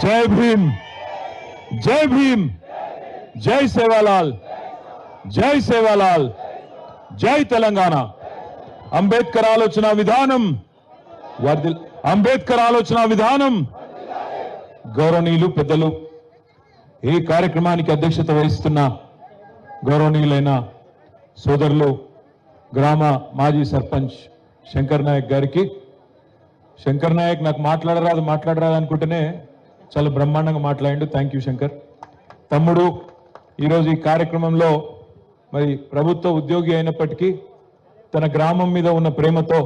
జై భీమ్, జై భీమ్, జై సేవాలాల్, జై సేవాలాల్, జై తెలంగాణ. అంబేద్కర్ ఆలోచన విధానం అంబేద్కర్ ఆలోచన విధానం. గౌరవనీయులు పెద్దలు, ఈ కార్యక్రమానికి అధ్యక్షత వహిస్తున్న గౌరవనీయులైన సోదరులు గ్రామ మాజీ సర్పంచ్ శంకర్ నాయక్ గారికి. శంకర్ నాయక్ నాకు మాట్లాడరాదు అనుకుంటేనే చాలా బ్రహ్మాండంగా మాట్లాడిండు. Thank you Shankar. తమ్ముడు ఈరోజు ఈ కార్యక్రమంలో మరి ప్రభుత్వ ఉద్యోగి అయినప్పటికీ తన గ్రామం మీద ఉన్న ప్రేమతో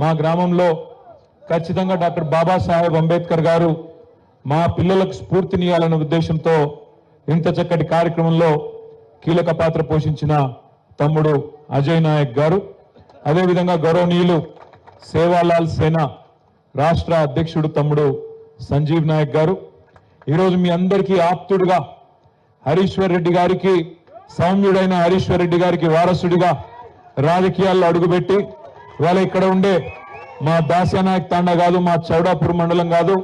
మా గ్రామంలో ఖచ్చితంగా డాక్టర్ బాబాసాహెబ్ అంబేద్కర్ గారు మా పిల్లలకు స్ఫూర్తినియాలన్న ఉద్దేశంతో ఇంత చక్కటి కార్యక్రమంలో కీలక పాత్ర పోషించిన తమ్ముడు అజయ్ నాయక్ గారు, అదేవిధంగా గౌరవనీయులు సేవాలాల్ సేన రాష్ట్ర అధ్యక్షుడు తమ్ముడు సంజీవ్ నాయక్ గారు, ఈరోజు మీ అందరికీ ఆప్తుడుగా హరీశ్వర్ రెడ్డి గారికి, సౌమ్యుడైన హరీశ్వర్ రెడ్డి గారికి వారసుడిగా రాజకీయాల్లో అడుగుపెట్టి ఇవాళ ఇక్కడ ఉండే మా దాస్యానాయక్ తాండా కాదు, మా చౌడాపూర్ మండలం కాదు,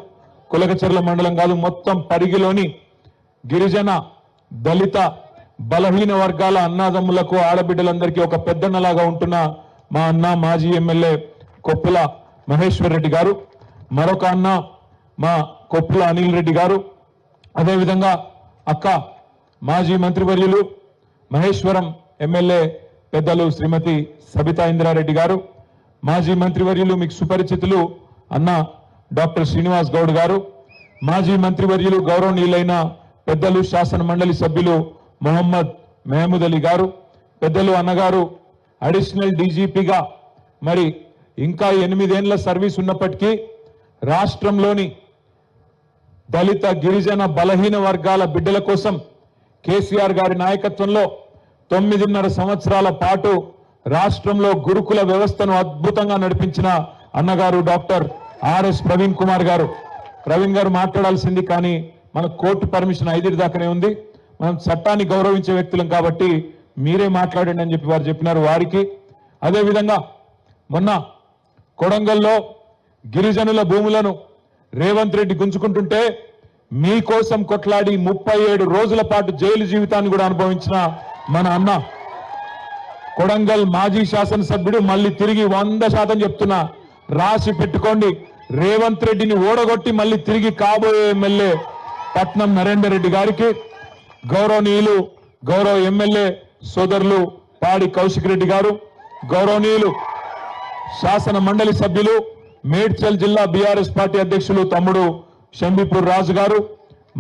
కులకచర్ల మండలం కాదు, మొత్తం పరిగిలోని గిరిజన దళిత బలహీన వర్గాల అన్నాదమ్ములకు ఆడబిడ్డలందరికీ ఒక పెద్దన్నలాగా ఉంటున్న మా అన్న మాజీ ఎమ్మెల్యే కొప్పుల మహేశ్వర్ రెడ్డి గారు, మరొక అన్న మా కొప్పుల అనిల్ రెడ్డి గారు, అదేవిధంగా అక్క మాజీ మంత్రివర్యులు మహేశ్వరం ఎమ్మెల్యే పెద్దలు శ్రీమతి సబితా ఇంద్రారెడ్డి గారు, మాజీ మంత్రివర్యులు మీకు సుపరిచితులు అన్న డాక్టర్ శ్రీనివాస్ గౌడ్ గారు, మాజీ మంత్రివర్యులు గౌరవనీయులైన పెద్దలు శాసన మండలి సభ్యులు మొహమ్మద్ మహమూద్ అలీ గారు, పెద్దలు అన్నగారు అడిషనల్ డీజీపీగా మరి ఇంకా 8 ఏళ్ల సర్వీస్ ఉన్నప్పటికీ రాష్ట్రంలోని దళిత గిరిజన బలహీన వర్గాల బిడ్డల కోసం కేసీఆర్ గారి నాయకత్వంలో 9.5 సంవత్సరాల పాటు రాష్ట్రంలో గురుకుల వ్యవస్థను అద్భుతంగా నడిపించిన అన్నగారు డాక్టర్ ఆర్ఎస్ ప్రవీణ్ కుమార్ గారు. ప్రవీణ్ గారు మాట్లాడాల్సింది, కానీ మన కోర్టు పర్మిషన్ 5 దాకానే ఉంది. మనం చట్టాన్ని గౌరవించే వ్యక్తులం కాబట్టి మీరే మాట్లాడండి అని చెప్పి వారు చెప్పినారు. వారికి, అదేవిధంగా మొన్న కొడంగల్లో గిరిజనుల భూములను రేవంత్ రెడ్డి గుంజుకుంటుంటే మీకోసం కొట్లాడి 37 రోజుల పాటు జైలు జీవితాన్ని కూడా అనుభవించిన మన అన్న కొడంగల్ మాజీ శాసనసభ్యుడు, మళ్ళీ తిరిగి 100% చెప్తున్నా, రాసి పెట్టుకోండి, రేవంత్ రెడ్డిని ఓడగొట్టి మళ్ళీ తిరిగి కాబోయే ఎమ్మెల్యే పట్నం నరేందర్ రెడ్డి గారికి, గౌరవనీయులు గౌరవ ఎమ్మెల్యే సోదరులు పాడి కౌశిక్ రెడ్డి గారు, గౌరవనీయులు శాసన మండలి సభ్యులు మేడ్చల్ జిల్లా బీఆర్ఎస్ పార్టీ అధ్యక్షులు తమ్ముడు షంబీపూర్ రాజు గారు,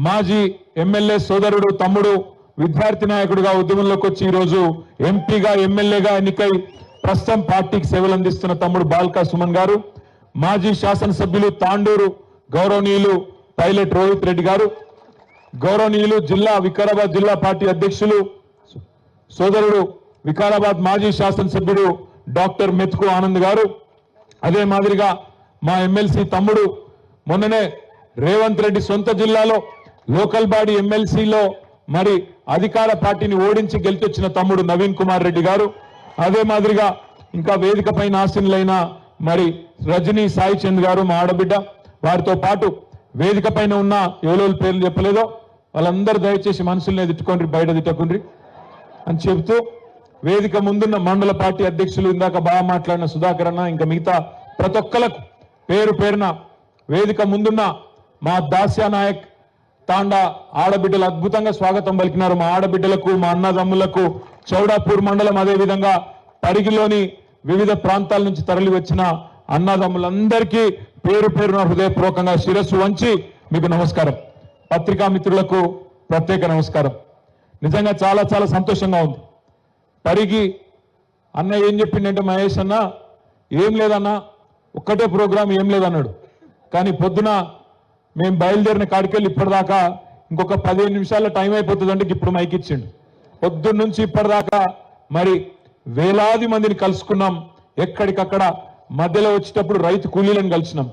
మాజీ ఎమ్మెల్యే సోదరుడు తమ్ముడు విద్యార్థి నాయకుడిగా ఉద్యమంలోకి వచ్చి ఈరోజు ఎంపీగా ఎమ్మెల్యేగా ఎన్నికై ప్రస్తుతం పార్టీకి సేవలు అందిస్తున్న తమ్ముడు బాల్కా సుమన్ గారు, మాజీ శాసనసభ్యులు తాండూరు గౌరవనీయులు పైలట్ రోహిత్ రెడ్డి గారు, గౌరవనీయులు వికారాబాద్ జిల్లా పార్టీ అధ్యక్షులు సోదరుడు వికారాబాద్ మాజీ శాసనసభ్యుడు డాక్టర్ మెతుకు ఆనంద్ గారు, అదే మాదిరిగా మా ఎమ్మెల్సీ తమ్ముడు మొన్ననే రేవంత్ రెడ్డి సొంత జిల్లాలో లోకల్ బాడీ ఎమ్మెల్సీలో మరి అధికార పార్టీని ఓడించి గెలిచొచ్చిన తమ్ముడు నవీన్ కుమార్ రెడ్డి గారు, అదే మాదిరిగా ఇంకా వేదిక పైన ఆసీనులైన మరి రజనీ సాయి చంద్ గారు మా ఆడబిడ్డ, వారితో పాటు వేదిక పైన ఉన్న ఎవరెవరి పేర్లు చెప్పలేదో వాళ్ళందరూ దయచేసి మనసులనే తిట్టుకోండి, బయట తిట్టకుండ్రి అని చెబుతూ, వేదిక ముందున్న మండల పార్టీ అధ్యక్షులు ఇందాక బాగా మాట్లాడిన సుధాకర్ అన్న, ఇంకా మిగతా ప్రతి ఒక్కలకు పేరు పేరున వేదిక ముందున్న మా దాస్యానాయక్ తాండా ఆడబిడ్డలు అద్భుతంగా స్వాగతం పలికినారు. మా ఆడబిడ్డలకు, మా అన్నదమ్ములకు, చౌడాపూర్ మండలం, అదేవిధంగా పరిగిలోని వివిధ ప్రాంతాల నుంచి తరలి వచ్చిన అన్నదమ్ములందరికీ పేరు పేరున హృదయపూర్వకంగా శిరస్సు వంచి మీకు నమస్కారం. పత్రికా మిత్రులకు ప్రత్యేక నమస్కారం. నిజంగా చాలా చాలా సంతోషంగా ఉంది. పరిగి అన్న ఏం చెప్పిండంటే, మహేష్ అన్న ఏం లేదన్నా, ఒక్కటే ప్రోగ్రాం ఏం లేదన్నాడు. కానీ పొద్దున మేము బయలుదేరిన కాడికెళ్ళి ఇప్పటిదాకా ఇంకొక 15 నిమిషాల్లో టైం అయిపోతుందంటే ఇప్పుడు మైక్ ఇచ్చిండు. పొద్దున్న నుంచి ఇప్పటిదాకా మరి వేలాది మందిని కలుసుకున్నాం. ఎక్కడికక్కడ మధ్యలో వచ్చేటప్పుడు రైతు కూలీలను కలిసినాం,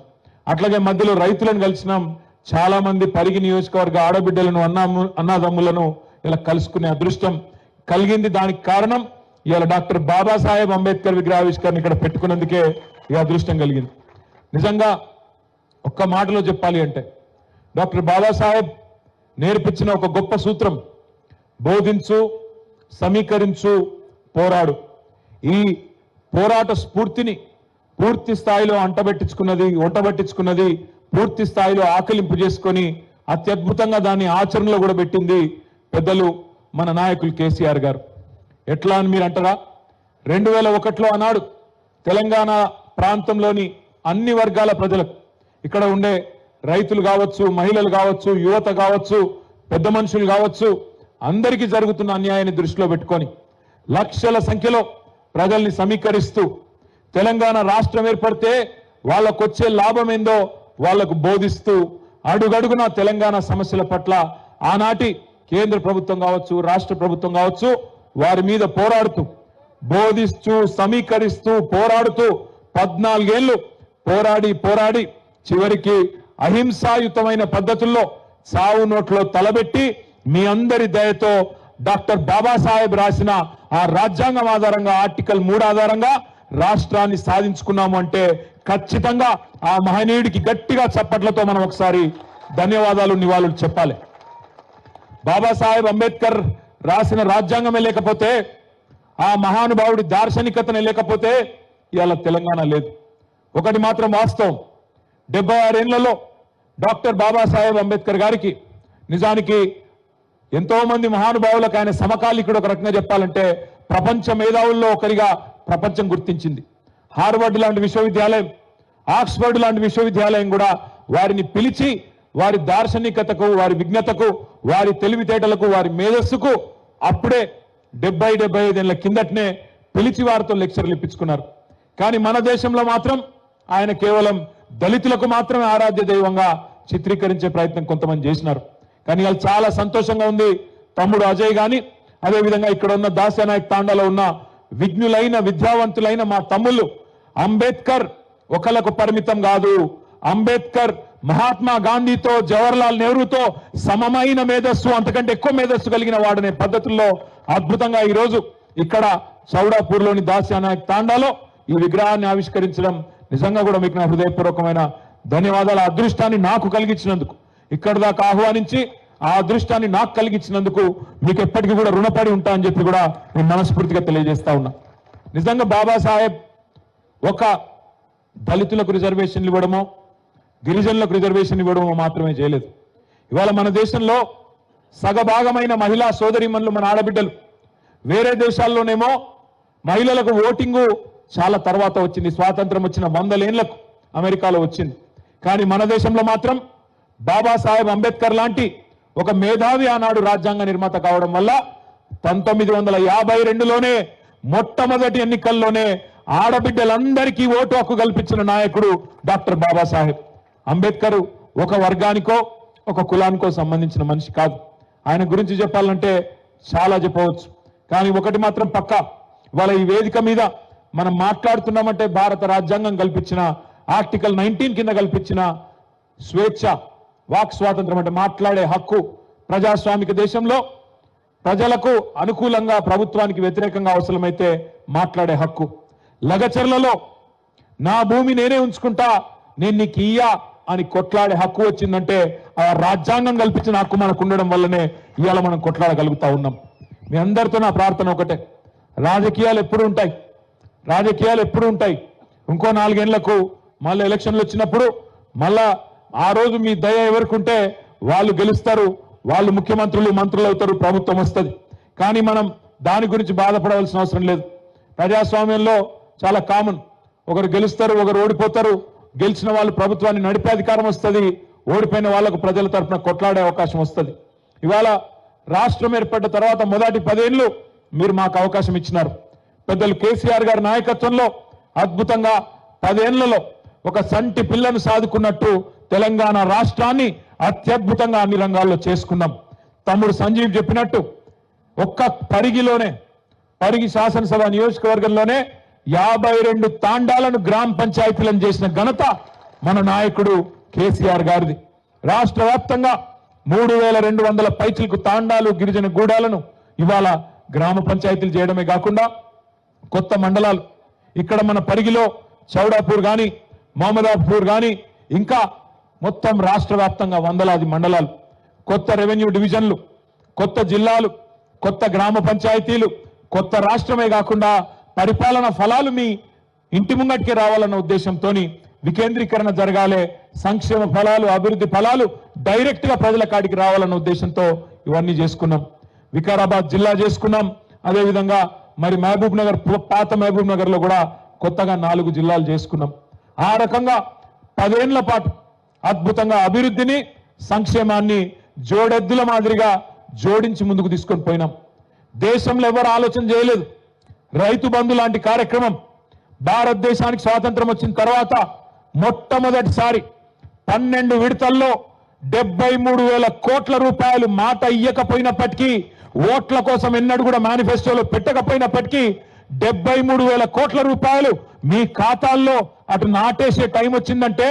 అట్లాగే మధ్యలో రైతులను కలిసినాం. చాలా మంది పరిగి నియోజకవర్గ ఆడబిడ్డలను అన్నాదమ్ములను ఇలా కలుసుకునే అదృష్టం కలిగింది. దానికి కారణం ఇవాళ డాక్టర్ బాబాసాహెబ్ అంబేద్కర్ విగ్రహావిష్కరణ ఇక్కడ పెట్టుకున్నందుకే ఈ అదృష్టం కలిగింది. నిజంగా ఒక్క మాటలో చెప్పాలి అంటే డాక్టర్ బాబాసాహెబ్ నేర్పించిన ఒక గొప్ప సూత్రం, బోధించు, సమీకరించు, పోరాడు. ఈ పోరాట స్ఫూర్తిని పూర్తి స్థాయిలో ఒంటబట్టించుకున్నది, పూర్తి స్థాయిలో ఆకలింపు చేసుకొని అత్యద్భుతంగా దాన్ని ఆచరణలో కూడా పెట్టింది పెద్దలు మన నాయకులు కేసీఆర్ గారు. ఎట్లా అని మీరు అంటారా? 2001లో ఆనాడు తెలంగాణ ప్రాంతంలోని అన్ని వర్గాల ప్రజలకు, ఇక్కడ ఉండే రైతులు కావచ్చు, మహిళలు కావచ్చు, యువత కావచ్చు, పెద్ద మనుషులు కావచ్చు, అందరికీ జరుగుతున్న అన్యాయాన్ని దృష్టిలో పెట్టుకొని లక్షల సంఖ్యలో ప్రజల్ని సమీకరిస్తూ తెలంగాణ రాష్ట్రం ఏర్పడితే వాళ్ళకొచ్చే లాభం ఏందో వాళ్లకు బోధిస్తూ అడుగడుగున తెలంగాణ సమస్యల పట్ల ఆనాటి కేంద్ర ప్రభుత్వం కావచ్చు, రాష్ట్ర ప్రభుత్వం కావచ్చు, వారి మీద పోరాడుతూ, బోధిస్తూ, సమీకరిస్తూ, పోరాడుతూ 14 ఏళ్లు పోరాడి చివరికి అహింసాయుతమైన పద్ధతుల్లో చావు నోట్లో తలబెట్టి మీ అందరి దయతో డాక్టర్ బాబాసాహెబ్ రాసిన ఆ రాజ్యాంగం ఆధారంగా ఆర్టికల్ 3 ఆధారంగా రాష్ట్రాన్ని సాధించుకున్నాము అంటే ఖచ్చితంగా ఆ మహనీయుడికి గట్టిగా చప్పట్లతో మనం ఒకసారి ధన్యవాదాలు, నివాళులు చెప్పాలి. బాబాసాహెబ్ అంబేద్కర్ రాసిన రాజ్యాంగమే లేకపోతే, ఆ మహానుభావుడి దార్శనికతనే లేకపోతే ఇవాళ తెలంగాణ లేదు. ఒకటి మాత్రం వాస్తవం, 76 ఏళ్లలో డాక్టర్ బాబాసాహెబ్ అంబేద్కర్ గారికి నిజానికి ఎంతో మంది మహానుభావులకు ఆయన సమకాలికుడు. ఒక రకంగా చెప్పాలంటే ప్రపంచ మేధావుల్లో ఒకరిగా ప్రపంచం గుర్తించింది. హార్వర్డ్ లాంటి విశ్వవిద్యాలయం, ఆక్స్ఫర్డ్ లాంటి విశ్వవిద్యాలయం కూడా వారిని పిలిచి వారి దార్శనికతకు, వారి విజ్ఞతకు, వారి తెలివితేటలకు, వారి మేధస్సుకు అప్పుడే 70-75 ఏళ్ల కిందటనే పిలిచి వారితో లెక్చర్లు ఇప్పించుకున్నారు. కానీ మన దేశంలో మాత్రం ఆయన కేవలం దళితులకు మాత్రమే ఆరాధ్య దైవంగా చిత్రీకరించే ప్రయత్నం కొంతమంది చేసినారు. కానీ వాళ్ళు చాలా సంతోషంగా ఉంది. తమ్ముడు అజయ్ గాని, అదేవిధంగా ఇక్కడ ఉన్న దాస్యానాయక్ తాండాలో ఉన్న విజ్ఞులైన, విద్యావంతులైన మా తమ్ముళ్ళు, అంబేద్కర్ ఒకలకు పరిమితం కాదు. అంబేద్కర్ మహాత్మా గాంధీతో, జవహర్లాల్ నెహ్రూతో సమమైన మేధస్సు, అంతకంటే ఎక్కువ మేధస్సు కలిగిన వాడనే పద్ధతుల్లో అద్భుతంగా ఈరోజు ఇక్కడ చౌడాపూర్లోని దాస్యానాయక్ తాండాలో ఈ విగ్రహాన్ని ఆవిష్కరించడం నిజంగా కూడా మీకు నా హృదయపూర్వకమైన ధన్యవాదాలు. ఆ అదృష్టాన్ని నాకు కలిగించినందుకు, ఇక్కడ దాకా ఆహ్వానించి ఆ అదృష్టాన్ని నాకు కలిగించినందుకు మీకు ఎప్పటికీ కూడా రుణపడి ఉంటా అని చెప్పి కూడా నేను మనస్ఫూర్తిగా తెలియజేస్తా ఉన్నా. నిజంగా బాబాసాహెబ్ ఒక దళితులకు రిజర్వేషన్లు ఇవ్వడమో, గిరిజనులకు రిజర్వేషన్ ఇవ్వడమో మాత్రమే చేయలేదు. ఇవాళ మన దేశంలో సగభాగమైన మహిళా సోదరీమణులు, మన ఆడబిడ్డలు, వేరే దేశాల్లోనేమో మహిళలకు ఓటింగు చాలా తర్వాత వచ్చింది. స్వాతంత్రం వచ్చిన 100 ఏళ్లకు అమెరికాలో వచ్చింది. కానీ మన దేశంలో మాత్రం బాబాసాహెబ్ అంబేద్కర్ లాంటి ఒక మేధావి ఆనాడు రాజ్యాంగ నిర్మాత కావడం వల్ల 1952లోనే మొట్టమొదటి ఎన్నికల్లోనే ఆడబిడ్డలందరికీ ఓటు హక్కు కల్పించిన నాయకుడు డాక్టర్ బాబాసాహెబ్ అంబేద్కర్. ఒక వర్గానికో, ఒక కులానికో సంబంధించిన మనిషి కాదు. ఆయన గురించి చెప్పాలంటే చాలా చెప్పవచ్చు. కానీ ఒకటి మాత్రం పక్కా, వాళ్ళ ఈ వేదిక మీద మనం మాట్లాడుతున్నామంటే భారత రాజ్యాంగం కల్పించిన ఆర్టికల్ 19 కింద కల్పించిన స్వేచ్ఛ, వాక్ స్వాతంత్రం, అంటే మాట్లాడే హక్కు, ప్రజాస్వామిక దేశంలో ప్రజలకు అనుకూలంగా, ప్రభుత్వానికి వ్యతిరేకంగా అవసరమైతే మాట్లాడే హక్కు, లగచర్లలో నా భూమి నేనే ఉంచుకుంటా, నేను నీకు ఇయ్యా అని కొట్లాడే హక్కు వచ్చిందంటే ఆ రాజ్యాంగం కల్పించిన హక్కు మనకు ఉండడం వల్లనే ఇవాళ మనం కొట్లాడగలుగుతా ఉన్నాం. మీ అందరితో నా ప్రార్థన ఒకటే, రాజకీయాలు ఎప్పుడు ఉంటాయి. ఇంకో 4 ఏళ్లకు మళ్ళీ ఎలక్షన్లు వచ్చినప్పుడు మళ్ళా ఆ రోజు మీ దయ ఎవరికి ఉంటే వాళ్ళు గెలుస్తారు, వాళ్ళు ముఖ్యమంత్రులు, మంత్రులు అవుతారు, ప్రభుత్వం వస్తుంది. కానీ మనం దాని గురించి బాధపడవలసిన అవసరం లేదు. ప్రజాస్వామ్యంలో చాలా కామన్, ఒకరు గెలుస్తారు, ఒకరు ఓడిపోతారు. గెలిచిన వాళ్ళు ప్రభుత్వాన్ని నడిపే అధికారం వస్తుంది, ఓడిపోయిన వాళ్లకు ప్రజల తరఫున కొట్లాడే అవకాశం వస్తుంది. ఇవాళ రాష్ట్రం ఏర్పడ్డ తర్వాత మొదటి 10 ఏళ్లు మీరు మాకు అవకాశం ఇచ్చినారు. పెద్దలు కేసీఆర్ గారి నాయకత్వంలో అద్భుతంగా 10 ఏళ్లలో ఒక సంటి పిల్లను సాదుకున్నట్టు తెలంగాణ రాష్ట్రాన్ని అత్యద్భుతంగా అన్ని రంగాల్లో చేసుకున్నాం. తమ్ముడు సంజీవ్ చెప్పినట్టు ఒక్క పరిగి శాసనసభ నియోజకవర్గంలోనే 52 తాండాలను గ్రామ పంచాయతీలను చేసిన ఘనత మన నాయకుడు కేసీఆర్ గారిది. రాష్ట్ర వ్యాప్తంగా 3200 పైచిలకు తాండాలు, గిరిజన గూడాలను ఇవాళ గ్రామ పంచాయతీలు చేయడమే కాకుండా కొత్త మండలాలు, ఇక్కడ మన పరిగిలో చౌడాపూర్ కానీ, మహమ్మదాపూర్ కానీ, ఇంకా మొత్తం రాష్ట్ర వ్యాప్తంగా వందలాది మండలాలు, కొత్త రెవెన్యూ డివిజన్లు, కొత్త జిల్లాలు, కొత్త గ్రామ పంచాయతీలు, కొత్త రాష్ట్రమే కాకుండా పరిపాలన ఫలాలు మీ ఇంటి ముంగటికి రావాలన్న ఉద్దేశంతో వికేంద్రీకరణ జరగాలి, సంక్షేమ ఫలాలు, అభివృద్ధి ఫలాలు డైరెక్ట్ గా ప్రజల కాడికి రావాలన్న ఉద్దేశంతో ఇవన్నీ చేసుకున్నాం. వికారాబాద్ జిల్లా చేసుకున్నాం. అదేవిధంగా మరి మహబూబ్ నగర్, పాత మహబూబ్ నగర్ లో కూడా కొత్తగా 4 జిల్లాలు చేసుకున్నాం. ఆ రకంగా 10 ఏళ్ల పాటు అద్భుతంగా అభివృద్ధిని, సంక్షేమాన్ని జోడెద్దుల మాదిరిగా జోడించి ముందుకు తీసుకొని పోయినాం. దేశంలో ఎవరు ఆలోచన చేయలేదు. రైతు బంధు లాంటి కార్యక్రమం భారతదేశానికి స్వాతంత్రం వచ్చిన తర్వాత మొట్టమొదటిసారి 12 విడతల్లో 73,000 కోట్ల రూపాయలు మాట ఇయ్యకపోయినప్పటికీ, ఓట్ల కోసం ఎన్నడూ కూడా మేనిఫెస్టోలో పెట్టకపోయినప్పటికీ 73,000 కోట్ల రూపాయలు మీ ఖాతాల్లో అటు నాటేసే టైం వచ్చిందంటే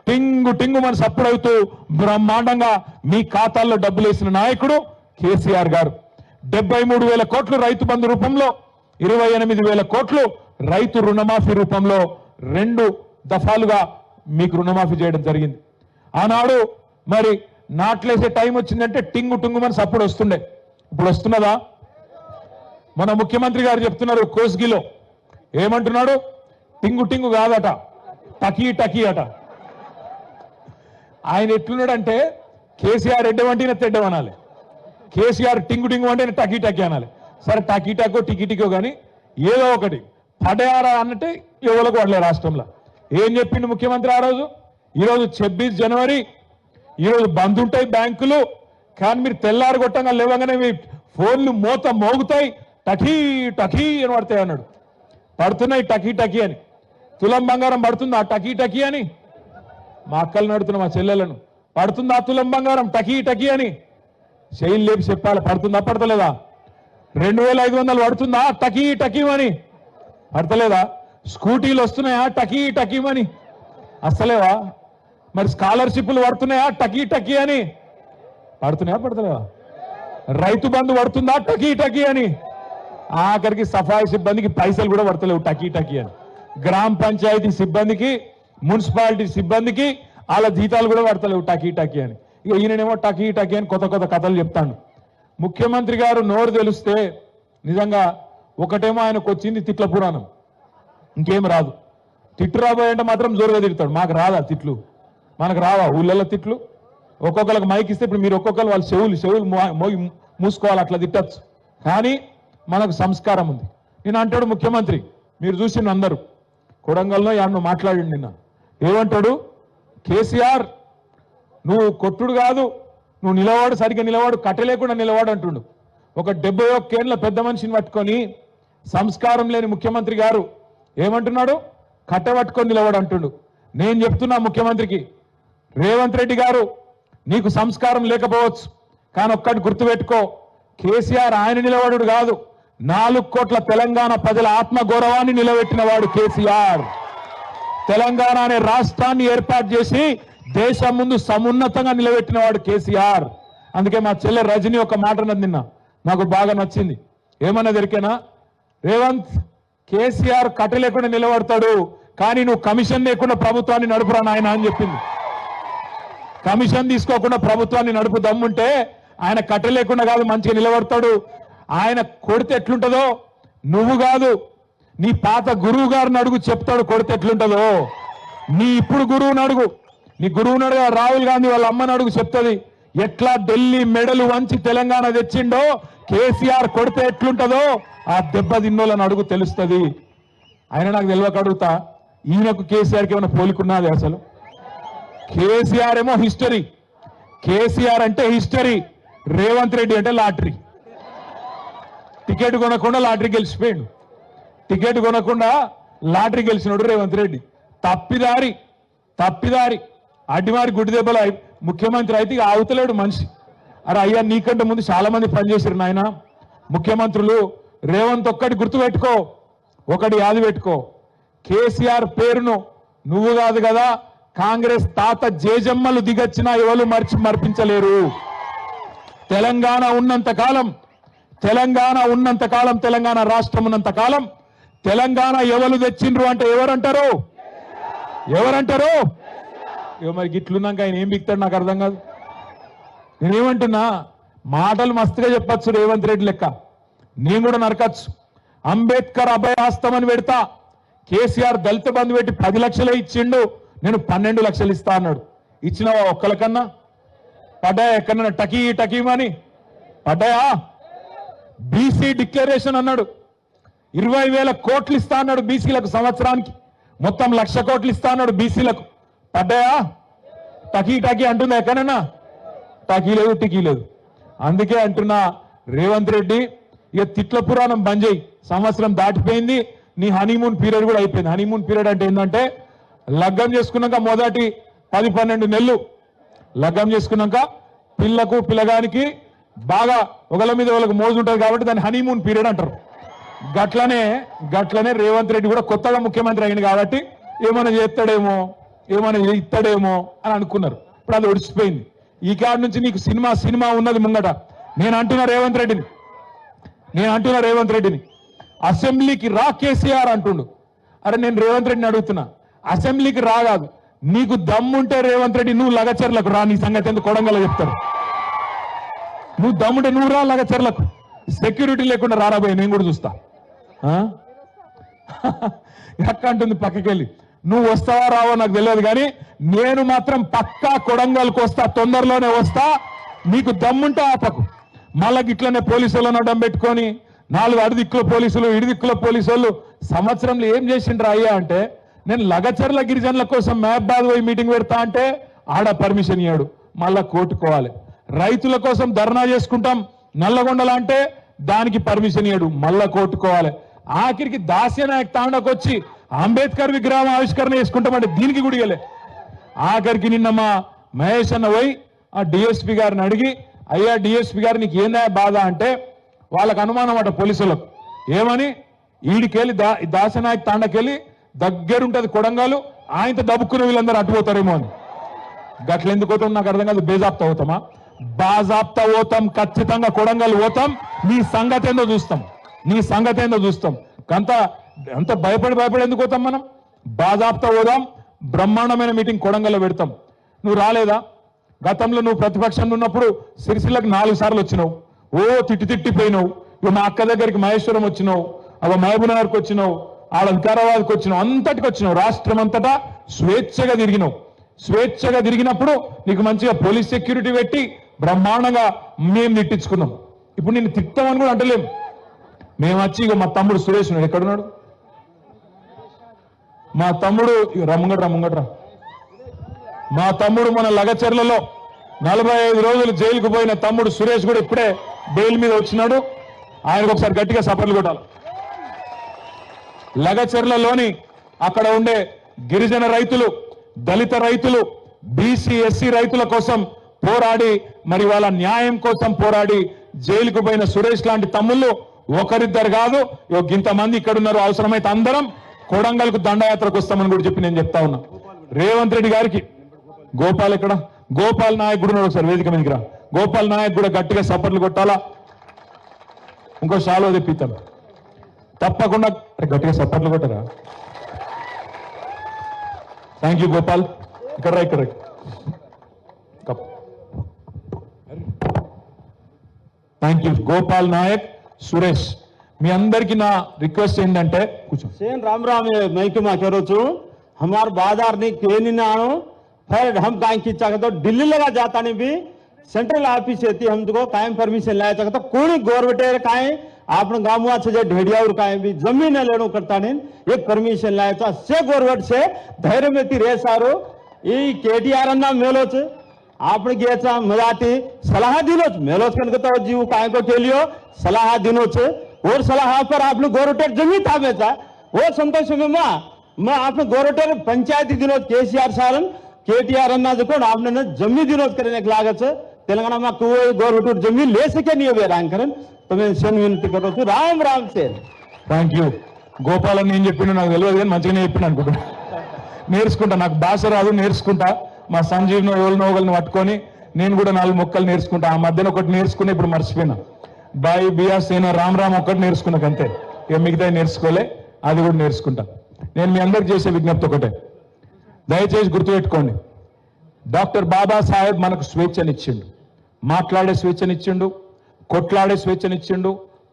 టింగు టింగు మన సప్పుడవుతూ బ్రహ్మాండంగా మీ ఖాతాల్లో డబ్బులు వేసిన నాయకుడు కేసీఆర్ గారు. 73,000 కోట్లు రైతు బంధు రూపంలో, 28,000 కోట్లు రైతు రుణమాఫీ రూపంలో 2 దఫాలుగా మీకు రుణమాఫీ చేయడం జరిగింది. ఆనాడు మరి నాట్లేసే టైం వచ్చిందంటే టింగు టింగు మన సప్పుడు వస్తుండే. ఇప్పుడు వస్తున్నదా? మన ముఖ్యమంత్రి గారు చెప్తున్నారు కోస్గిలో, ఏమంటున్నాడు? టింగు టింగు కాదట, టకీ టకీ అట. ఆయన ఎట్లున్నాడంటే కేసీఆర్ ఎడ్డవంటిన తెడ్డవనాలి, కేసీఆర్ టింగు టింగు అంటే టకీ టకీ అనాలి. సరే టకీ టకో టికీ టికో కానీ ఏదో ఒకటి పడేయారా అన్నట్టే ఎవరికి పడలే రాష్ట్రంలో. ఏం చెప్పిండు ముఖ్యమంత్రి ఆ రోజు? ఈరోజు 26 జనవరి, ఈరోజు బంద్ ఉంటాయి బ్యాంకులు, కానీ మీరు తెల్లారు కొట్టంగా లేవగానే మీ ఫోన్లు మోత మోగుతాయి, టకీ టకీ అని పడతాయి అన్నాడు. పడుతున్నాయి టకీ టకీ అని. తులం బంగారం పడుతుందా టకీ టకీ అని? మా అక్కలు నడుతున్నా, మా చెల్లెలను, పడుతుందా తులం బంగారం టకీ టకీ అని? శైలి లేపి చెప్పాలి, పడుతుందా పడతలేదా? 2,500 పడుతుందా టకీ టకీ అని? పడతలేదా? స్కూటీలు వస్తున్నాయా టకీ టకీ అని? అస్తలేవా? మరి స్కాలర్షిప్లు పడుతున్నాయా టకీ టకీ అని? పడుతున్నాయా పడతలేవా? రైతు బంధు పడుతుందా టకీ టకీ అని? ఆఖరికి సఫాయి సిబ్బందికి పైసలు కూడా పడతలేవు టకీ టకీ అని. గ్రామ పంచాయతీ సిబ్బందికి, మున్సిపాలిటీ సిబ్బందికి వాళ్ళ జీతాలు కూడా పడతలేవు టకీ టకీ అని. ఇక ఈయననేమో టకీ టకీ అని కొత్త కొత్త కథలు చెప్తాను. ముఖ్యమంత్రి గారు నోరు తెలిస్తే నిజంగా ఒకటేమో ఆయనకు వచ్చింది తిట్ల పురాణం, ఇంకేం రాదు. తిట్టు రాబోయంటే మాత్రం జోరుగా తిడతాడు. మాకు రాదా తిట్లు? మనకు రావా ఊళ్ళల్లో తిట్లు? ఒక్కొక్కరికి మైక్ ఇస్తే ఇప్పుడు మీరు ఒక్కొక్కరు వాళ్ళ చెవులు మూసుకోవాలి, అట్లా తిట్టచ్చు. కానీ మనకు సంస్కారం ఉంది. నేను అంటాడు ముఖ్యమంత్రి, మీరు చూసిన అందరూ కొడంగల్లో యాడ్ను మాట్లాడి నిన్న ఏమంటాడు? కేసీఆర్ నువ్వు కొట్టుడు కాదు, నువ్వు నిలవాడు, సరిగ్గా నిలవాడు, కట్టలేకుండా నిలవాడు అంటుండు. ఒక 71 ఏళ్ల పెద్ద మనిషిని పట్టుకొని సంస్కారం లేని ముఖ్యమంత్రి గారు ఏమంటున్నాడు? కట్టబట్టుకొని నిలవాడు అంటుండు. నేను చెప్తున్నా ముఖ్యమంత్రికి, రేవంత్ రెడ్డి గారు నీకు సంస్కారం లేకపోవచ్చు, కానీ ఒక్కటి గుర్తుపెట్టుకో, కేసీఆర్ ఆయన నిలబడు కాదు, 4 కోట్ల తెలంగాణ ప్రజల ఆత్మగౌరవాన్ని నిలబెట్టిన వాడు కేసీఆర్. తెలంగాణ అనే రాష్ట్రాన్ని ఏర్పాటు చేసి దేశం ముందు సమున్నతంగా నిలబెట్టిన వాడు కేసీఆర్. అందుకే మా చెల్లె రజని ఒక మాట అన్నది నిన్న, నాకు బాగా నచ్చింది. ఏమన్నా దొరికేనా? రేవంత్, కేసీఆర్ కట్ట లేకుండా నిలబడతాడు, కానీ నువ్వు కమిషన్ లేకుండా ప్రభుత్వాన్ని నడుపురా నాయన అని చెప్పింది. కమిషన్ తీసుకోకుండా ప్రభుత్వాన్ని నడుపు దమ్ముంటే ఆయన కట్ట లేకుండా కాదు మంచిగా నిలబడతాడు. ఆయన కొడితే ఎట్లుంటుందో నువ్వు కాదు, నీ పాత గురువు గారిని అడుగు, చెప్తాడు కొడితే ఎట్లుంటుందో. నీ ఇప్పుడు గురువుని అడుగు, నీ గురువుని అడుగు, రాహుల్ గాంధీ వాళ్ళ అమ్మని అడుగు, చెప్తుంది ఎట్లా ఢిల్లీ మెడలు వంచి తెలంగాణ తెచ్చిండో కేసీఆర్ కొడితే ఎట్లుంటుందో ఆ దెబ్బ తిన్నోళ్ళని అడుగు, తెలుస్తుంది. ఆయన నాకు తెలియక అడుగుతా, ఈయనకు కేసీఆర్కి ఏమైనా పోలికున్నది? అసలు కేసీఆర్ ఏమో హిస్టరీ, కేసీఆర్ అంటే హిస్టరీ, రేవంత్ రెడ్డి అంటే లాటరీ. టికెట్ కొనకుండా లాటరీ గెలిచిపోయాడు, టికెట్ కొనకుండా లాటరీ గెలిచినాడు రేవంత్ రెడ్డి. తప్పిదారి అడ్డివారి గుడి దెబ్బలు ముఖ్యమంత్రి అయితే ఇక ఆవుతలేడు మనిషి. అరే అయ్యా, నీకంటే ముందు చాలా మంది పనిచేశారు నాయన ముఖ్యమంత్రులు. రేవంత్ ఒక్కటి గుర్తుపెట్టుకో, ఒకటి యాది పెట్టుకో, కేసీఆర్ పేరును నువ్వు కాదు కదా, కాంగ్రెస్ తాత జేజమ్మలు దిగొచ్చినా ఎవరు మర్పించలేరు. తెలంగాణ ఉన్నంత కాలం, తెలంగాణ రాష్ట్రం ఉన్నంత కాలం తెలంగాణ ఎవరు తెచ్చిండ్రు అంటే ఎవరంటారు? ఇక మరి గిట్లున్నాక ఆయన ఏం బిక్తాడు నాకు అర్థం కాదు. నేనేమంటున్నా, మాటలు మస్తుగా చెప్పచ్చు రేవంత్ రెడ్డి లెక్క, నేను కూడా నరకచ్చు. అంబేద్కర్ అభయాస్తం అని పెడతా, కేసీఆర్ దళిత బంధు పెట్టి 10 లక్షలే ఇచ్చిండు, నేను 12 లక్షలు ఇస్తా అన్నాడు. ఇచ్చినవా ఒక్కలకన్నా? పడ్డాయా ఎక్కడన్నా టకీమని పడ్డాయా? బీసీ డిక్లరేషన్ అన్నాడు, 20,000 కోట్లు ఇస్తా అన్నాడు బీసీలకు సంవత్సరానికి, మొత్తం 1,00,000 కోట్లు ఇస్తా అన్నాడు బీసీలకు. పడ్డాయా? టకీ అంటుందా ఎక్కడన్నా? టకీ లేదు, టికీ లేదు. అందుకే అంటున్నా రేవంత్ రెడ్డి, ఇక తిట్ల పురాణం బంద్ చేయి. సంవత్సరం దాటిపోయింది, నీ హనీమూన్ పీరియడ్ కూడా అయిపోయింది. హనీమూన్ పీరియడ్ అంటే ఏంటంటే, లగ్గం చేసుకున్నాక మొదటి 10-12 నెలలు లగ్గం చేసుకున్నాక పిల్లకు పిల్లగానికి బాగా ఒకళ్ళ మీద వాళ్ళకి మోజు ఉంటుంది కాబట్టి దాన్ని హనీమూన్ పీరియడ్ అంటారు. గట్లనే రేవంత్ రెడ్డి కూడా కొత్తగా ముఖ్యమంత్రి అయింది కాబట్టి ఏమైనా చేస్తాడేమో, ఏమైనా ఇస్తాడేమో అని అనుకున్నారు. ఇప్పుడు అది ఒడిచిపోయింది. ఈ కాడి నుంచి నీకు సినిమా ఉన్నది ముంగట. నేను అంటున్నా రేవంత్ రెడ్డిని అసెంబ్లీకి రా కేసీఆర్ అంటుండు. అరే నేను రేవంత్ రెడ్డిని అడుగుతున్నా, అసెంబ్లీకి రాగాదు, నీకు దమ్ముంటే రేవంత్ రెడ్డి నువ్వు లగచర్లకు రా, నీ సంగతి ఎందుకు కొడంగల్ చెప్తారు. నువ్వు దమ్ముంటే నువ్వు రా లగచర్లకు, సెక్యూరిటీ లేకుండా రారాబోయే నేను కూడా చూస్తా. అక్క అంటుంది పక్కకెళ్ళి, నువ్వు వస్తావా రావో నాకు తెలియదు కానీ నేను మాత్రం పక్కా కొడంగల్కి వస్తా, తొందరలోనే వస్తా. నీకు దమ్ముంటే ఆపకు. మళ్ళా ఇట్లనే పోలీసులను అడ్డం పెట్టుకొని 4 అడిదిక్కుల పోలీసులు, ఇడిదిక్కుల పోలీసులు సంవత్సరంలో ఏం చేసిండ్రా అయ్యా అంటే, నేను లగచర్ల గిరిజనుల కోసం మహబాద్ పోయి మీటింగ్ పెడతా అంటే ఆడ పర్మిషన్ ఇయ్యాడు, మళ్ళా కోర్టుకోవాలి. రైతుల కోసం ధర్నా చేసుకుంటాం నల్లగొండలా అంటే దానికి పర్మిషన్ ఇయ్యాడు, మళ్ళా కోర్టుకోవాలి. ఆఖరికి దాస్యనాయక్ తాండకు వచ్చి అంబేద్కర్ విగ్రహం ఆవిష్కరణ చేసుకుంటామంటే దీనికి కూడా ఇయ్యలే. ఆఖరికి నిన్న మా మహేష్ అన్న పోయి ఆ డిఎస్పీ గారిని అడిగి, అయ్యా డిఎస్పీ గారు నీకు ఏందా బాధ అంటే, వాళ్ళకు అనుమానం అట పోలీసులకు, ఏమని ఈడికెళ్ళి దాసనాయక్ తాండకెళ్ళి దగ్గరుంటది కొడంగల్, ఆయనతో దబ్బుకున్న వీళ్ళందరూ అటుపోతారేమో అని. గట్లెందుకు పోతాం నాకు అర్థం కాదు. బేజాప్తా పోతామా? బాజాప్తా పోతాం, ఖచ్చితంగా కొడంగల్ పోతాం. నీ సంగతి ఏందో చూస్తాం. అంత భయపడి ఎందుకు పోతాం మనం? బాజాప్తా పోదాం, బ్రహ్మాండమైన మీటింగ్ కొడంగల్లో పెడతాం. నువ్వు రాలేదా? గతంలో నువ్వు ప్రతిపక్షంలో ఉన్నప్పుడు సిరిసిల్లకు 4 సార్లు వచ్చినావు, ఓ తిట్టిపోయినావు. ఇక మా అక్క దగ్గరికి మహేశ్వరం వచ్చినావు, అవ మహబూబ్ నగర్కి వచ్చినావు, ఆడ వికారాబాద్కి వచ్చినావు, అంతటికి వచ్చినావు. రాష్ట్రం అంతటా స్వేచ్ఛగా తిరిగినప్పుడు నీకు మంచిగా పోలీస్ సెక్యూరిటీ పెట్టి బ్రహ్మాండంగా మేము తిట్టించుకున్నాం. ఇప్పుడు నేను తిట్టామని కూడా అంటలేము. మేము వచ్చి ఇక మా తమ్ముడు సురేష్ ఉన్నాడు, ఎక్కడున్నాడు మా తమ్ముడు? రమ్మంగట్రా. మా తమ్ముడు మన లగచర్లలో 45 రోజులు జైలుకు పోయిన తమ్ముడు సురేష్ కూడా ఇప్పుడే బెయిల్ మీద వచ్చినాడు. ఆయనకు ఒకసారి గట్టిగా సపర్లు కొట్టాలి. లగచర్లలోని అక్కడ ఉండే గిరిజన రైతులు, దళిత రైతులు, బీసీ ఎస్సీ రైతుల కోసం పోరాడి, మరి వాళ్ళ న్యాయం కోసం పోరాడి జైలుకు పోయిన సురేష్ లాంటి తమ్ముళ్ళు ఒకరిద్దరు కాదు, ఇంతమంది ఇక్కడ ఉన్నారు. అవసరమైతే అందరం కొడంగల్కు దండయాత్రకు వస్తామని కూడా చెప్పి నేను చెప్తా ఉన్నా. రేవంత్ రెడ్డి గారికి గోపాల్ ఎక్కడ? గోపాల్ నాయక్ కూడా ఒకసారి వేదిక మీదకి రా. గోపాల్ నాయక్ కూడా గట్టిగా సపర్లు కొట్టాలా. ఇంకో షాలో తెప్పిస్తాను తప్పకుండా, గట్టిగా సపర్లు కొట్టరా. Thank you Gopal. ఇక్కడ థ్యాంక్ యూ గోపాల్ నాయక్, సురేష్. మీ అందరికి నా రిక్వెస్ట్ ఏంటంటే सेन राम राम मैं मा करो हमार बाजार नहीं के नानो फिर हम काई की चाहते तो दिल्ली लगा जाता नहीं भी सेंट्रल ऑफिस है हमको कायम परमिशन लाया चाहता तो कोई गवर्नमेंट काए आपने गाँव से जो ढेडिया और काए भी जमीन लेनो करता नहीं एक परमिशन लाया था से गवर्नमेंट से धैर्य में रहे सारो ये केटीआर अन्ना मेलोच आपने गया मजाती सलाह दिनोच मेलोच कनकता जीव काय को के लियो सलाह दिनोच और सलाह पर आपने गवर्नमेंट जमीन था बेचा वो संतोष में मैं आपने गवर्नमेंट पंचायती दिनोच केसीआर सारन केटीआर अन्ना जो आपने जमीन दिनोच करने लागत है तेलंगाना में कोई गवर्नमेंट जमीन ले सके नहीं वे रांकरन तो मैं सेन विनती करो राम राम से థ్యాంక్ యూ గోపాల్ అని నేను చెప్పిన నాకు తెలియదు కానీ మంచిగానే చెప్పిన అనుకుంటా. నేర్చుకుంటా, నాకు భాష రాదు, నేర్చుకుంటా. మా సంజీవ్ను ఓల్నోగల్ని పట్టుకొని నేను కూడా 4 మొక్కలు నేర్చుకుంటా. ఆ మధ్యన ఒకటి నేర్చుకుని ఇప్పుడు మర్చిపోయినా. బాయ్ బియా సేన రామ్ ఒకటి నేర్చుకున్నాక అంతే, ఇక మిగతా నేర్చుకోలే. అది కూడా నేర్చుకుంటా. నేను మీ అందరికి చేసే విజ్ఞప్తి ఒకటే, దయచేసి గుర్తుపెట్టుకోండి, డాక్టర్ బాబాసాహెబ్ మనకు స్వేచ్ఛనిచ్చిండు, మాట్లాడే స్వేచ్ఛనిచ్చిండు, కొట్లాడే స్వేచ్ఛనిచ్చిండు,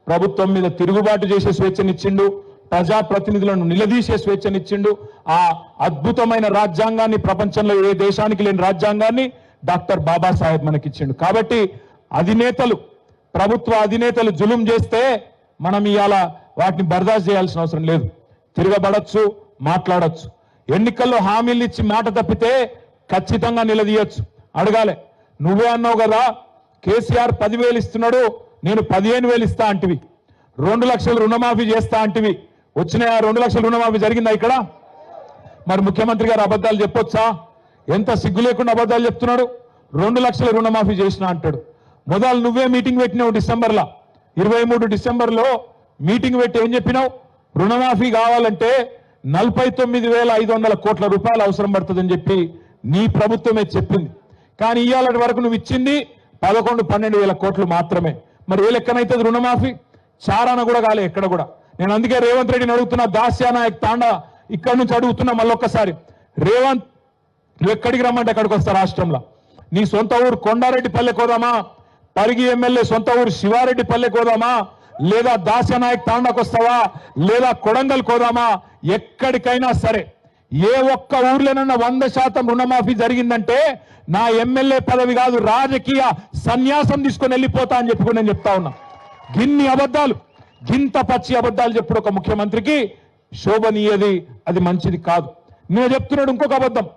ప్రభుత్వం మీద తిరుగుబాటు చేసే స్వేచ్ఛనిచ్చిండు, ప్రజాప్రతినిధులను నిలదీసే స్వేచ్ఛనిచ్చిండు. ఆ అద్భుతమైన రాజ్యాంగాన్ని, ప్రపంచంలో ఏ దేశానికి లేని రాజ్యాంగాన్ని డాక్టర్ బాబాసాహెబ్ మనకిచ్చిండు. కాబట్టి అధినేతలు, ప్రభుత్వ అధినేతలు జులుం చేస్తే మనం ఇవాళ వాటిని బర్దాస్తు చేయాల్సిన అవసరం లేదు. తిరగబడచ్చు, మాట్లాడచ్చు. ఎన్నికల్లో హామీలు ఇచ్చి మాట తప్పితే ఖచ్చితంగా నిలదీయొచ్చు. అడగాలి, నువ్వే అన్నావు కదా కేసీఆర్ 10,000 ఇస్తున్నాడు, నేను 15,000 ఇస్తా అంటివి, 2 లక్షలు రుణమాఫీ చేస్తా అంటివి, వచ్చిన 2 లక్షల రుణమాఫీ జరిగిందా ఇక్కడ? మరి ముఖ్యమంత్రి గారు అబద్ధాలు చెప్పొచ్చా? ఎంత సిగ్గు లేకుండా అబద్ధాలు చెప్తున్నాడు. 2 లక్షల రుణమాఫీ చేసిన అంటాడు. మొదలు నువ్వే మీటింగ్ పెట్టినావు డిసెంబర్లో, 23 డిసెంబర్లో మీటింగ్ పెట్టి ఏం చెప్పినావు? రుణమాఫీ కావాలంటే 49,500 కోట్ల రూపాయలు అవసరం పడుతుందని చెప్పి నీ ప్రభుత్వమే చెప్పింది. కానీ ఇవాళ వరకు నువ్వు ఇచ్చింది 11-12 కోట్లు మాత్రమే. మరి ఏ లెక్కనైతుంది రుణమాఫీ? చారాన కూడా కాలే ఎక్కడ కూడా. నేను అందుకే రేవంత్ రెడ్డిని అడుగుతున్నా, దాస్యానాయక్ తాండా ఇక్కడి నుంచి అడుగుతున్నా మళ్ళొక్కసారి, రేవంత్ నువ్వు ఎక్కడికి రమ్మంటే అక్కడికి వస్తా రాష్ట్రంలో. నీ సొంత ఊరు కొండారెడ్డి పల్లెకి పోదామా, పరిగి ఎమ్మెల్యే సొంత ఊరు శివారెడ్డి పల్లెకి పోదామా, లేదా దాస్యానాయక్ తాండాకు వస్తావా, లేదా కొడంగల్ కోదామా? ఎక్కడికైనా సరే ఏ ఒక్క ఊర్లోనన్నా 100% రుణమాఫీ జరిగిందంటే నా ఎమ్మెల్యే పదవి కాదు, రాజకీయ సన్యాసం తీసుకొని వెళ్ళిపోతా అని చెప్పి నేను చెప్తా ఉన్నా. గిన్ని అబద్ధాలు, గింత పచ్చి అబద్ధాలు చెప్పుడు ఒక ముఖ్యమంత్రికి శోభనీయది, అది మంచిది కాదు. నేను చెప్తున్నాడు ఇంకొక అబద్ధం,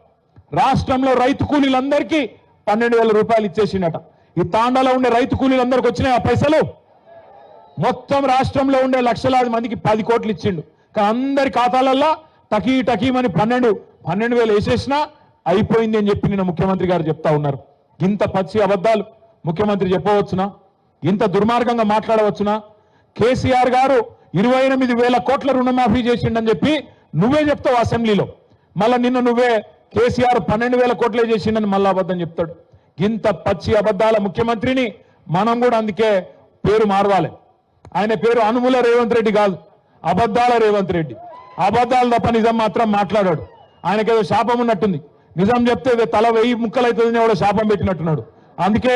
రాష్ట్రంలో రైతు కూలీలందరికీ 12,000 రూపాయలు ఇచ్చేసిండట. ఈ తాండాలో ఉండే రైతు కూలీలందరికీ వచ్చినాయి ఆ పైసలు? మొత్తం రాష్ట్రంలో ఉండే లక్షలాది మందికి 10 కోట్లు ఇచ్చిండు. కానీ అందరి ఖాతాలల్లో టకీమని 12,000 వేసేసినా అయిపోయింది అని చెప్పి నిన్న ముఖ్యమంత్రి గారు చెప్తా ఉన్నారు. ఇంత పచ్చి అబద్ధాలు ముఖ్యమంత్రి చెప్పవచ్చునా? ఇంత దుర్మార్గంగా మాట్లాడవచ్చునా? కేసీఆర్ గారు 28,000 కోట్ల రుణమాఫీ చేసిండని చెప్పి నువ్వే చెప్తావు అసెంబ్లీలో. మళ్ళా నిన్న నువ్వే కేసీఆర్ 12,000 కోట్లే చేసిండని మళ్ళా అబద్ధం చెప్తాడు. ఇంత పచ్చి అబద్ధాల ముఖ్యమంత్రిని మనం కూడా అందుకే పేరు మారవాలి. ఆయన పేరు అనుముల రేవంత్ రెడ్డి కాదు, అబద్ధాల రేవంత్ రెడ్డి. అబద్ధాలు తప్ప నిజం మాత్రం మాట్లాడాడు. ఆయనకేదో శాపం ఉన్నట్టుంది, నిజం చెప్తే తల 1000 ముక్కలు అవుతుందని ఎవడో శాపం పెట్టినట్టున్నాడు. అందుకే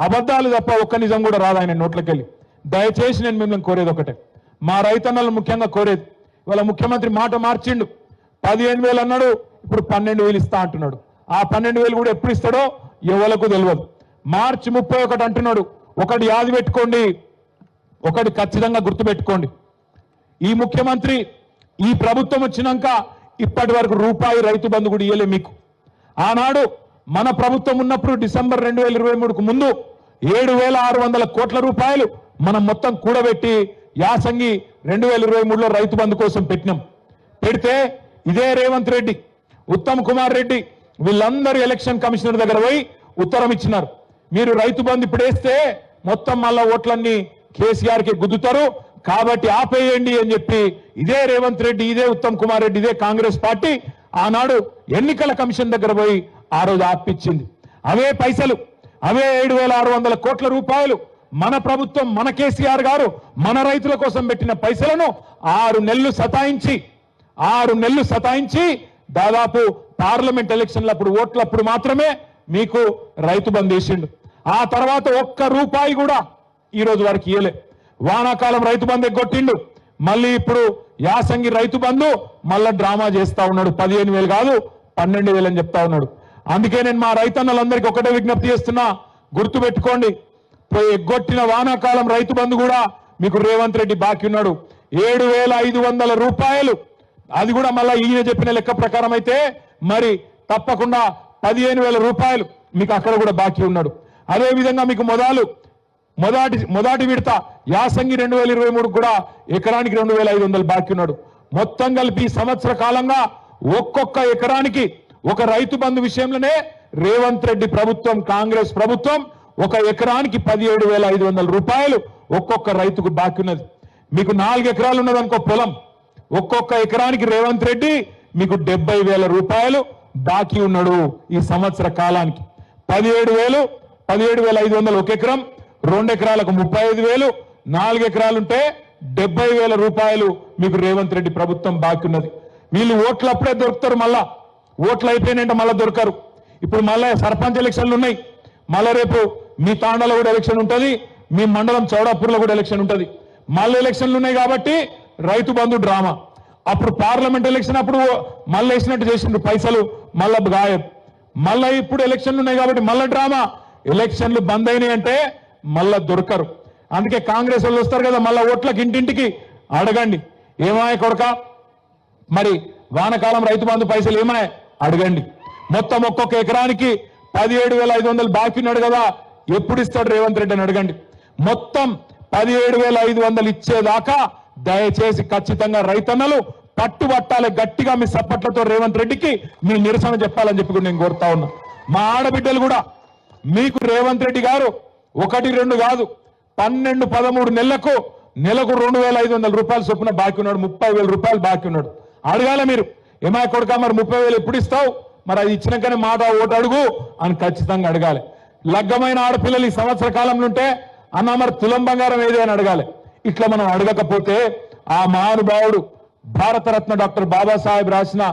అబద్ధాలు తప్ప ఒక్క నిజం కూడా రాదు ఆయన నోట్లకెళ్ళి. దయచేసి నేను మిమ్మల్ని కోరేది ఒకటే, మా రైతన్నలు ముఖ్యంగా కోరేది, ఇవాళ ముఖ్యమంత్రి మాట మార్చిండు. 15,000 అన్నాడు, ఇప్పుడు 12,000 ఇస్తా అంటున్నాడు. ఆ 12,000 కూడా ఎప్పుడు ఇస్తాడో ఎవరికి తెలియదు. మార్చి 31 అంటున్నాడు. ఒకటి యాది పెట్టుకోండి, ఒకటి ఖచ్చితంగా గుర్తుపెట్టుకోండి, ఈ ముఖ్యమంత్రి ఈ ప్రభుత్వం వచ్చినాక ఇప్పటి వరకు రూపాయి రైతు బంధు కూడా ఇయ్యలే మీకు. ఆనాడు మన ప్రభుత్వం ఉన్నప్పుడు డిసెంబర్ 2023కు ముందు 7,600 కోట్ల రూపాయలు మనం మొత్తం కూడబెట్టి యాసంగి 2023లో రైతు బంధు కోసం పెట్టినాం. పెడితే ఇదే రేవంత్ రెడ్డి, ఉత్తమ్ కుమార్ రెడ్డి వీళ్ళందరూ ఎలక్షన్ కమిషనర్ దగ్గర పోయి ఉత్తరం ఇచ్చినారు, మీరు రైతు బంధు ఇప్పుడు వేస్తే మొత్తం మళ్ళా ఓట్లన్నీ కేసీఆర్కి గుద్దుతారు కాబట్టి ఆపేయండి అని చెప్పి ఇదే రేవంత్ రెడ్డి, ఇదే ఉత్తమ్ కుమార్ రెడ్డి, ఇదే కాంగ్రెస్ పార్టీ ఆనాడు ఎన్నికల కమిషన్ దగ్గర పోయి ఆ రోజు ఆపిచ్చింది. అవే పైసలు, అవే 7,600 కోట్ల రూపాయలు మన ప్రభుత్వం, మన కేసీఆర్ గారు మన రైతుల కోసం పెట్టిన పైసలను 6 నెలలు సతాయించి దాదాపు పార్లమెంట్ ఎలక్షన్లప్పుడు ఓట్లప్పుడు మాత్రమే మీకు రైతు బంధు వేసిండు. ఆ తర్వాత ఒక్క రూపాయి కూడా ఈ రోజు వరకు ఇయ్యలే. వానాకాలం రైతు బంధు ఎగ్గొట్టిండు, మళ్ళీ ఇప్పుడు యాసంగి రైతు బంధు మళ్ళా డ్రామా చేస్తా ఉన్నాడు. 15,000 కాదు 12,000 అని చెప్తా ఉన్నాడు. అందుకే నేను మా రైతన్నలందరికీ ఒకటే విజ్ఞప్తి చేస్తున్నా, గుర్తుపెట్టుకోండి, ఎగ్గొట్టిన వానాకాలం రైతు బంధు కూడా మీకు రేవంత్ రెడ్డి బాకీ ఉన్నాడు 7,500 రూపాయలు. అది కూడా మళ్ళా ఈయన చెప్పిన లెక్క ప్రకారం అయితే మరి తప్పకుండా 15,000 రూపాయలు మీకు అక్కడ కూడా బాకీ ఉన్నాడు. అదేవిధంగా మీకు మొదటి విడత యాసంగి 2023 కూడా ఎకరానికి 2,500 బాకీ ఉన్నాడు. మొత్తం కలిపి సంవత్సర కాలంగా ఒక్కొక్క ఎకరానికి ఒక రైతు బంధు విషయంలోనే రేవంత్ రెడ్డి ప్రభుత్వం, కాంగ్రెస్ ప్రభుత్వం ఒక ఎకరానికి 17,500 రూపాయలు ఒక్కొక్క రైతుకు బాకీ ఉన్నది. మీకు 4 ఎకరాలు ఉన్నదనుకో పొలం, ఒక్కొక్క ఎకరానికి రేవంత్ రెడ్డి మీకు 70,000 రూపాయలు బాకీ ఉన్నాడు. ఈ సంవత్సర కాలానికి 17,500 ఒక ఎకరం, 2 ఎకరాలకు 35,000, 4 ఎకరాలుంటే 70,000 రూపాయలు మీకు రేవంత్ రెడ్డి ప్రభుత్వం బాకీ ఉన్నది. వీళ్ళు ఓట్లప్పుడే దొరుకుతారు, మళ్ళా ఓట్లు అయిపోయినంటే మళ్ళా దొరకరు. ఇప్పుడు మళ్ళీ సర్పంచ్ ఎలక్షన్లు ఉన్నాయి, మళ్ళీ రేపు మీ తాండాలో కూడా ఎలక్షన్ ఉంటుంది, మీ మండలం చౌడాపూర్లో కూడా ఎలక్షన్ ఉంటుంది. మళ్ళీ ఎలక్షన్లు ఉన్నాయి కాబట్టి రైతు బంధు డ్రామా. అప్పుడు పార్లమెంట్ ఎలక్షన్ అప్పుడు మళ్ళీ వేసినట్టు చేసిండ్రు పైసలు, మళ్ళా గాయబ్. మళ్ళీ ఇప్పుడు ఎలక్షన్లు ఉన్నాయి కాబట్టి మళ్ళీ డ్రామా. ఎలక్షన్లు బంద్ అయినాయి అంటే మళ్ళా దొరకరు. అందుకే కాంగ్రెస్ వాళ్ళు వస్తారు కదా, మళ్ళా ఓట్లకి ఇంటింటికి అడగండి, ఏమాయ కొడక మరి వానకాలం రైతు బంధు పైసలు ఏమాయ అడగండి. మొత్తం ఒక్కొక్క ఎకరానికి 17,500 బాకీ ఉన్నాడు కదా, ఎప్పుడు ఇస్తాడు రేవంత్ రెడ్డి అని అడగండి. మొత్తం 17,500 ఇచ్చేదాకా దయచేసి ఖచ్చితంగా రైతన్నలు పట్టుబట్టాలి. గట్టిగా మీ సప్పట్లతో రేవంత్ రెడ్డికి మీ నిరసన చెప్పాలని చెప్పి కూడా నేను కోరుతా ఉన్నా. మా ఆడబిడ్డలు కూడా మీకు రేవంత్ రెడ్డి గారు 1, 2 కాదు 12, 13 నెలలకు 2,500 రూపాయలు చొప్పున బాకీ ఉన్నాడు, 30,000 రూపాయలు బాకీ ఉన్నాడు. అడగాల మీరు, ఏమై కొడుక మరి 30,000 ఎప్పుడు ఇస్తావు, మరి అది ఇచ్చినాకనే మాట ఓటు అడుగు అని ఖచ్చితంగా అడగాలి. లగ్గమైన ఆడపిల్లలు ఈ సంవత్సర కాలంలో ఉంటే అన్న మరి తులం బంగారం ఏది అని అడగాలి. ఇట్లా మనం అడగకపోతే ఆ మహానుభావుడు భారతరత్న డాక్టర్ బాబాసాహెబ్ రాసిన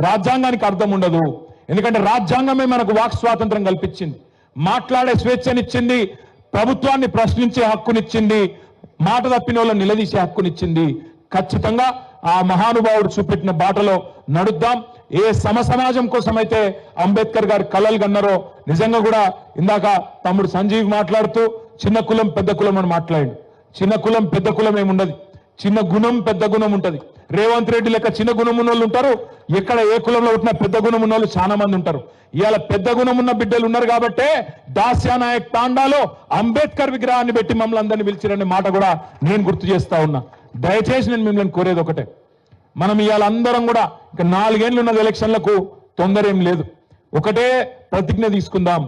రాజ్యాంగానికి అర్థం ఉండదు. ఎందుకంటే రాజ్యాంగమే మనకు వాక్ స్వాతంత్రం కల్పించింది, మాట్లాడే స్వేచ్ఛనిచ్చింది, ప్రభుత్వాన్ని ప్రశ్నించే హక్కునిచ్చింది, మాట తప్పిన వాళ్ళని నిలదీసే హక్కునిచ్చింది. ఖచ్చితంగా ఆ మహానుభావుడు చూపెట్టిన బాటలో నడుద్దాం. ఏ సమాజం కోసం అయితే అంబేద్కర్ గారు కలలు కన్నారో, నిజంగా కూడా ఇందాక తమ్ముడు సంజీవ్ మాట్లాడుతూ చిన్న కులం పెద్ద కులం అని మాట్లాడి, చిన్న కులం పెద్ద కులం ఏముండదు, చిన్న గుణం పెద్ద గుణం ఉంటది. రేవంత్ రెడ్డి లెక్క చిన్న గుణం ఉన్న వాళ్ళు ఉంటారు, ఎక్కడ ఏ కులంలో ఉంటున్నా పెద్ద గుణం ఉన్న వాళ్ళు చాలా మంది ఉంటారు. ఇవాళ పెద్ద గుణం ఉన్న బిడ్డలు ఉన్నారు కాబట్టే దాస్యానాయక్ తాండాలో అంబేద్కర్ విగ్రహాన్ని పెట్టి మమ్మల్ని అందరినీ పిలిచిరనే మాట కూడా నేను గుర్తు చేస్తా ఉన్నా. దయచేసి నేను మిమ్మల్ని కోరేది ఒకటే, మనం ఇవాళ అందరం కూడా ఇక 4 ఏళ్ళు ఉన్నది, ఎలక్షన్లకు తొందర ఏం లేదు. ఒకటే ప్రతిజ్ఞ తీసుకుందాం,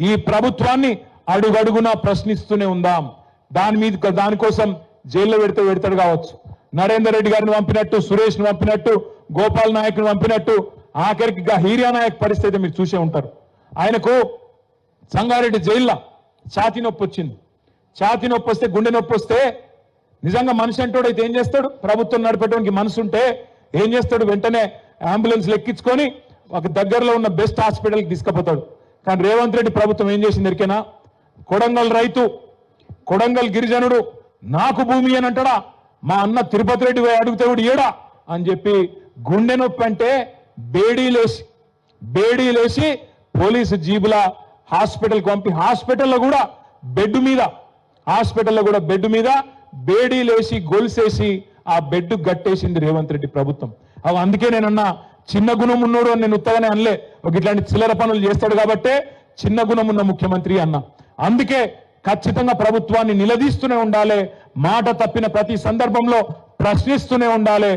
ఈ ప్రభుత్వాన్ని అడుగడుగునా ప్రశ్నిస్తూనే ఉందాం. దానికోసం జైల్లో పెడతాడు కావచ్చు, నరేందర్ రెడ్డి గారిని పంపినట్టు, సురేష్ ను పంపినట్టు, గోపాల్ నాయక్ ను పంపినట్టు, ఆఖరికి హీరియా నాయక్ పరిస్థితి మీరు చూసే ఉంటారు. ఆయనకు సంగారెడ్డి జైల్లో ఛాతీ నొప్పి వచ్చింది. ఛాతీ నొప్పి వస్తే, గుండె నొప్పి వస్తే నిజంగా మనిషి అంటోడైతే ఏం చేస్తాడు, ప్రభుత్వం నడిపేటానికి మనసు ఉంటే ఏం చేస్తాడు, వెంటనే అంబులెన్స్ ఎక్కించుకొని ఒక దగ్గరలో ఉన్న బెస్ట్ హాస్పిటల్కి తీసుకుపోతాడు. కానీ రేవంత్ రెడ్డి ప్రభుత్వం ఏం చేసింది ఎరికేనా, కొడంగల్ రైతు, కొడంగల్ గిరిజనుడు నాకు భూమి అని అంటాడా, మా అన్న తిరుపతి రెడ్డి పోయి అడిగితే కూడా ఏడా అని చెప్పి గుండె నొప్పి అంటే బేడీలేసి పోలీసు జీబుల హాస్పిటల్కి పంపి హాస్పిటల్లో కూడా బెడ్ మీద బేడీలేసి గొలుసేసి ఆ బెడ్ గట్టేసింది రేవంత్ రెడ్డి ప్రభుత్వం. అందుకే నేనన్నా చిన్న గుణం ఉన్నోడు అని నేను ఉత్తగానే అనలే, ఒక ఇట్లాంటి చిల్లర పనులు చేస్తాడు కాబట్టే చిన్న గుణం ఉన్న ముఖ్యమంత్రి అన్నా. అందుకే ఖచ్చితంగా ప్రభుత్వాన్ని నిలదీస్తూనే ఉండాలి, మాట తప్పిన ప్రతి సందర్భంలో ప్రశ్నిస్తూనే ఉండాలి.